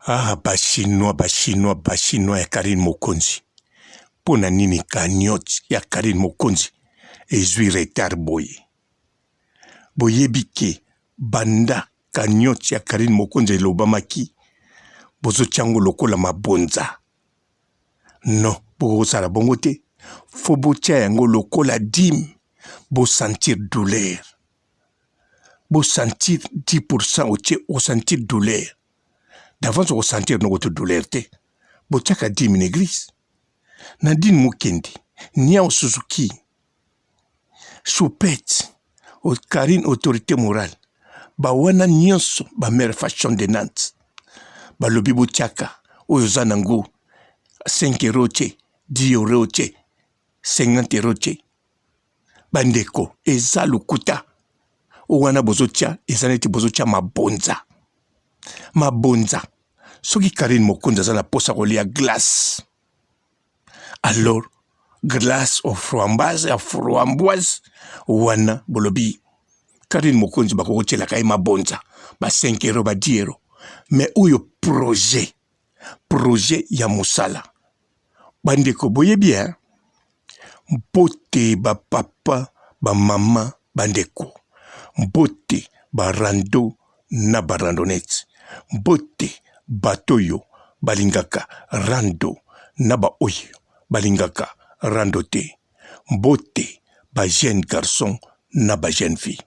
Ah, bachinois ya Karine Mokonzi. Pona nini cagnotte ya Karine Mokonzi. Ezui retard boye. Boyebike banda cagnotte ya Karine Mokonzi elobamaki. Bozo tiango lokola mabonza. Non, bozo sala bongo te. Fo botia yango lokola dim. Bo sentir douleur. Bo sentir 10% au sentir douleur. D'avance au sentir notre douleur te. Bo tiaka dim une église. Nadine Mukendi, Nia Suzuki, Choupette, Karine autorité morale, Bawana Nyonso, ba mère fashion de Nantes, ba lobibo tiaka, Oyozanango, 5 euros, 10 euros, 50 euros, Bandeko, Eza Lukuta, Owana bozotia, Ezaneti bozotia mabonza. Mabonza. Soki Karine Mokonzi zana posa kolia glace. Alors, glace au framboise, wana bolobi. Karine Mokonzi bako la kai mabonza, ba 5 euros, ba 10 euros. Mais uyo projet ya musala. Bandeko boye bien, mbote ba papa, ba mama, bandeko. Mbote ba rando na ba randonnette. Mbote batoyo balingaka rando na ba oyo. Balingaka randote. Mbote ba jeune garçon na ba jeune fille.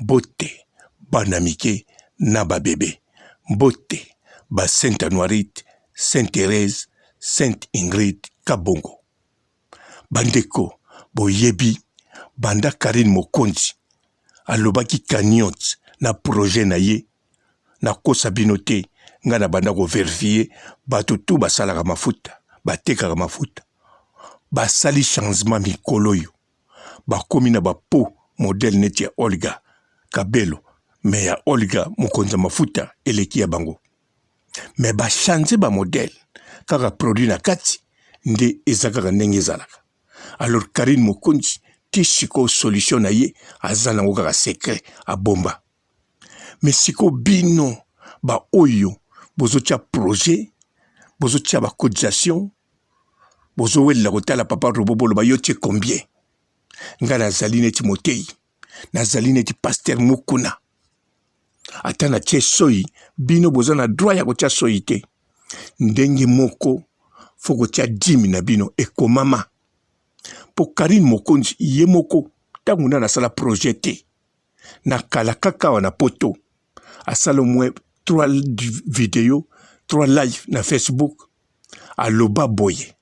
Mbote ba namike na ba bébé. Mbote ba Sainte Anoirite, Sainte Thérèse, Sainte Ingrid Kabongo. Bandeko boyebi banda Karine Mokonzi alobaki cagnotte na projet na ye na kosa binote nga na banda ko vérifier bato tout basalaka mafuta batekaka mafuta basali changement mikolo yo bakomi na bapo modèle neti ya Olga Kabelo mais ya Olga Mokonzi mafuta eleki ya bango mais bachange ba modèle kaka produit na kati nde ezakaka ndenge ezalaka. Alors Karine Mokonzi ti siko solution na ye aza nango kaka secret a bomba. Mais siko bino ba oyo bozotia projet bozotia ba cotisation bozo wela kotala papa robobolo ba yotie combien nga nazali neti motei nazali neti pasteur mukuna ata na tie soyi bino boza na droit ya kotia soyi te ndenge moko fo kotia 10 na bino ekomama po Karine Mokonzi ye moko tangu na sala projet te na kala kaka wana poto asala mwe 3 vidéos 3 live na Facebook aloba boye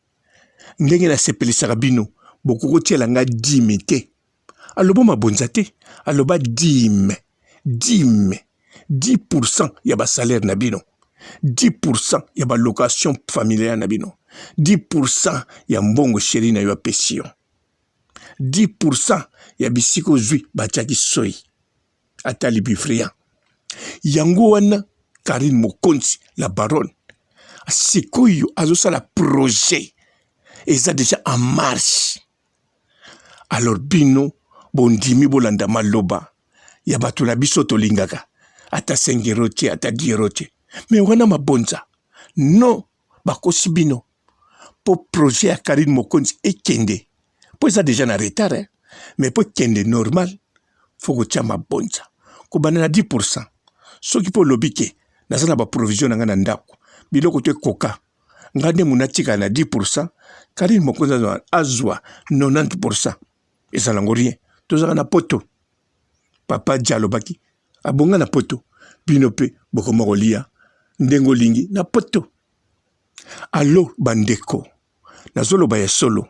ndenge na sepelisaka bino bokoko tiela nga 10 te aloba mabonza te aloba 10% ya ba salaire na bino 10% ya ba location familiale na bino 10% ya mbongo chéri na yo apesio 10% ya bisiko zwi batiaki soyi ata libifria yango wana Karine Mokonzi la baronne sikoyo azosala projet eza déjà en marche. Alors bino bondimi bolanda maloba ya bato na biso tolingaka ata 5 euros te ata 10 euros te mais wana mabonza non bakosi bino po projet ya Karine Mokonzi ekende po eza déjà na retard mais po kende normal faut kotia mabonza kobana na 10%. Soki po lobike nazana ba provision nga na ndako biloko te koka ngande munatika na 10%. Karine Mokonzi azwa 90%. Ezala ngorien tozaka na poto papa Diallo baki abonga na poto bino pe bokoma kolia ndengo lingi na poto. Alo bandeko nazoloba ya solo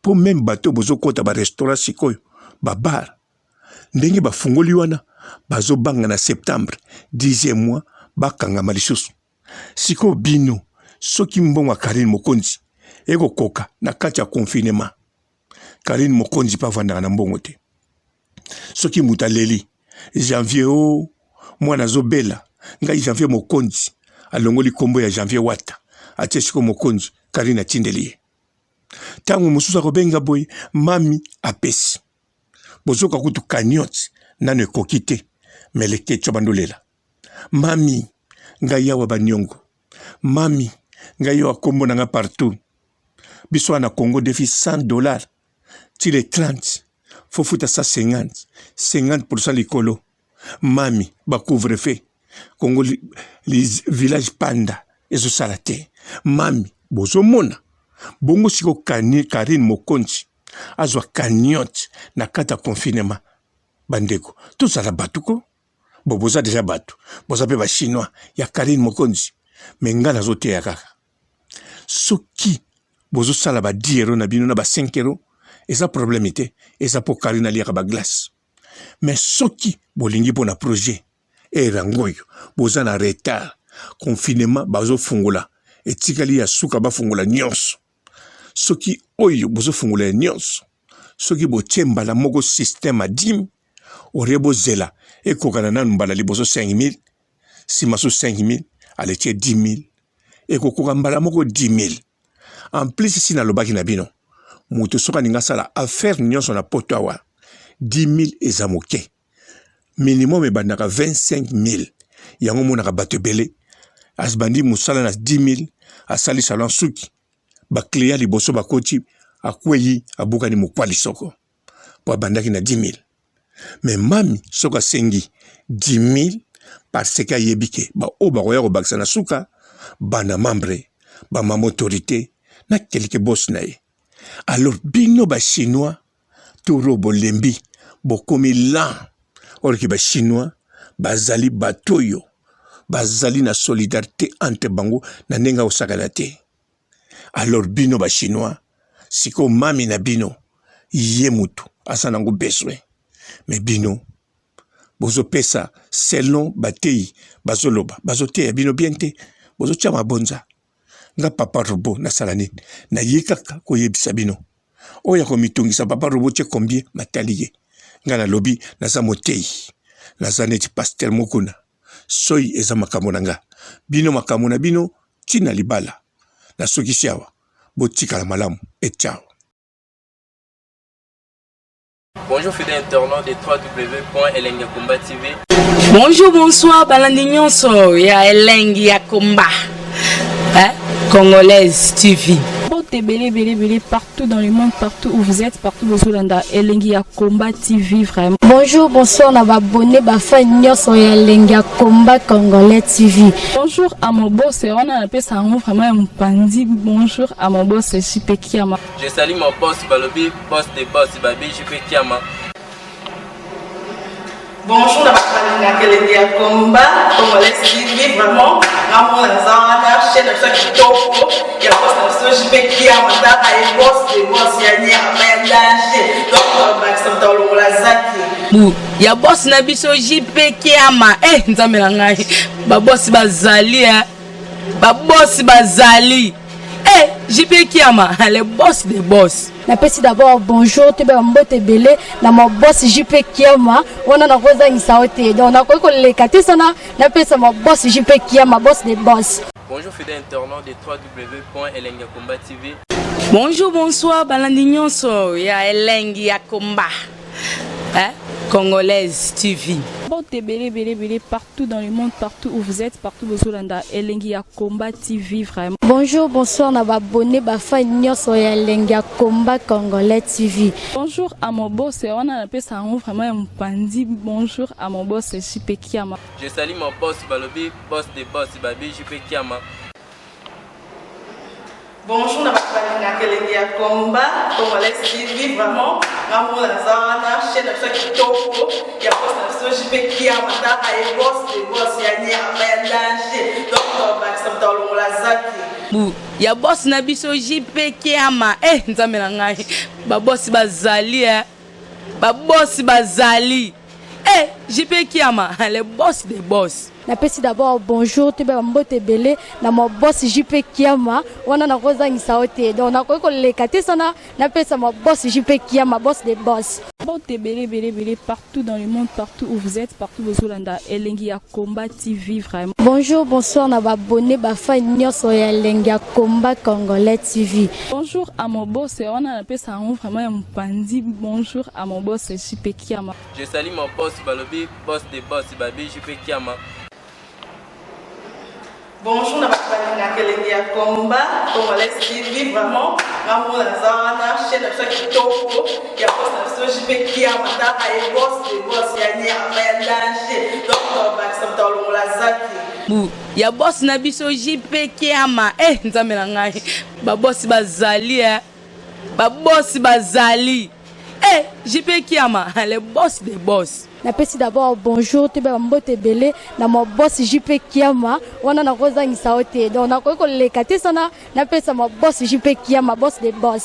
po même bato bozokota ba restaurant sikoyo ba bar ndenge bafungoli wana bazobanga na septembre 10e mois bakangama lisusu siko bino soki mbongo Karine Mokonzi eko koka na kati ya confinement Karine Mokonzi pa vandaka na mbongo te soki mutaleli janvier o mwana zobela ngai janvier Mokonzi alongoli kombo ya janvier wata atie siko Mokonzi Karine atindeli tangu mususa kobenga boy mami apesi bozoka kutu cagnotte nano ekoki te meleke tso bandolela mami ngai yawa banyongo Mami, nga yo akombo nanga partout. Biso na Congo défi $100. Tu les 30. Faut foutre ça 50. 50% l'écolo. Mami, ba couvre-feu. Congo, les villages panda. Ezo salate. Mami, bozo mona. Bongo siko Karine Mokonzi. Azwa cagnotte na kata confinement. Bandeko. Tout ça la batuko. Boboza déjà batu. Boza pe ba chinois. Ya Karine Mokonzi. Mais nga nazote ya kaka. Soki bozo sala ba 10 euros na bino na ba 5 euros. Eza problème ite. Eza po Karine aliaka ba glace. Mais soki bolingi po na projet. E rangoyo. Boza na retard. Confinement bazo fungula. Etikali ya suka ba fungula nyonso. Soki oyo bozo fungula nyonso. Soki bo tembala moko système a dim. Orebo zela. E kokana nanu mbala li bozo 5,000. Si maso 5,000. Ale tie 10,000. E kokoka mbala moko 10,000. En plus si na lobaki na bino. Mutu soka ninga sala affaire nyonso na poto awa. 10,000 eza moke. Minimum ebandaka 25,000. Yango monaka bato ebele. Asbandi musala na 10,000. Asali salon suki. Ba client liboso bakoti akweyi abukani mokwali soko. Po abandaki na 10,000. Mais mami soka sengi 10,000 parce que yebike ba oba roya ko baksa na suka bana membre ba mama autorité na quelque boss na ye. Alors bino ba chinois toro bolembi bokomi lan or ki ba chinois bazali batoyo bazali na solidarité entre bango na nenga osakana te. Alors bino ba chinois siko mami na bino yemutu asanango besoin. Mais bino bozo pesa selon batei bazoloba bazote ya bino biente bozo chama bonza nga papa robo na salani na yekaka ko yebisa bino oya ko mitungisa papa robo che combien mataliye nga na lobi na za motei na za neti pasteur mokuna soy eza makamona nga bino makamona bino tina libala na soki siawa botika la malamu et ciao. Bonjour fidèles internautes de www.elengiakomba TV. Bonjour, bonsoir, balandi nyonso ya Elengi ya Komba. Congolaise TV. Belé partout dans le monde, partout où vous êtes, partout où vous êtes, Elengi ya Komba TV vraiment. Bonjour, bonsoir, on va abonner à fan nyonso ya Elengi ya Komba Congolais TV. Bonjour à mon boss, on a appelé ça vraiment un pandi. Bonjour à mon boss, JP Kiama. Je salue mon boss Balobi, boss des boss Babi, JP Kiama. Bonjour, la Elengi ya Komba Congolais TV vraiment. Ramon Lazana, chaîne de ça qui topo, il y a pas de JP Kiama, ta et boss des boss ya ni a danger. Donc on va accepter le lazaki. Ya boss na biso JP Kiama nzambe na ngai ba boss bazali ba boss bazali JP Kiama le boss des boss. Napesi d'abord bonjour te ba mbote belé na mon boss JP Kiama ona na koza isaote donc na ko lekate sana napesa mon boss JP Kiama boss des boss. Bonjour fidèles internautes de www.elengiakomba TV. Bonjour, bonsoir, balandi nyonso ya Elengi ya Komba. Congolaise TV. Belé partout dans le monde, partout où vous êtes, partout où vous êtes, Elengi ya Komba TV vraiment. Bonjour, bonsoir, on va abonner à fan nyonso ya Elengi ya Komba Congolais TV. Bonjour à mon boss, on a appelé ça vraiment un pandi. Bonjour à mon boss, JP Kiama. Je salue mon boss Balobi, boss des boss Babi, JP Kiama. Bonjour, la Elengi ya Komba Congolais TV vraiment. Ramon Lazana, chaîne de ça qui topo, il y a pas de JP Kiama, ta et boss des boss ya ni a danger. Donc on va accepter le lazaki. Ya boss na biso JP Kiama nzambe na ngai ba boss bazali ba boss bazali JP Kiama le boss des boss. Napesi d'abord bonjour te ba mbote belé na mon boss JP Kiama ona na koza isaote donc na ko lekate sana napesa mon boss JP Kiama boss des boss. Belé partout dans le monde, partout où vous êtes, partout où vous êtes, Elengi ya Komba TV vraiment. Bonjour, bonsoir, on va abonner à fan nyonso ya Elengi ya Komba Congolais TV. Bonjour à mon boss, on a appelé ça vraiment un pandi. Bonjour à mon boss JP Kiama. Je salue mon boss Balobi, boss des boss Babi, JP Kiama. Bonjour, na balinga kelengi ya combat congolais TV vraiment ngamu na zana chaîne ça kitoko ya boss na so jipe kia mata ay boss de boss ya ni ya danger donc ba ça tolo la zaki bu ya boss na biso jipe kiama nzambe na ngai ba boss bazali ba boss bazali jipe kiama les boss des boss. Napesi d'abord bonjour te ba mbote belé na mo boss JP Kiama wana na koza ngisaote donc na ko lekate sana napesa mo boss JP Kiama boss des boss.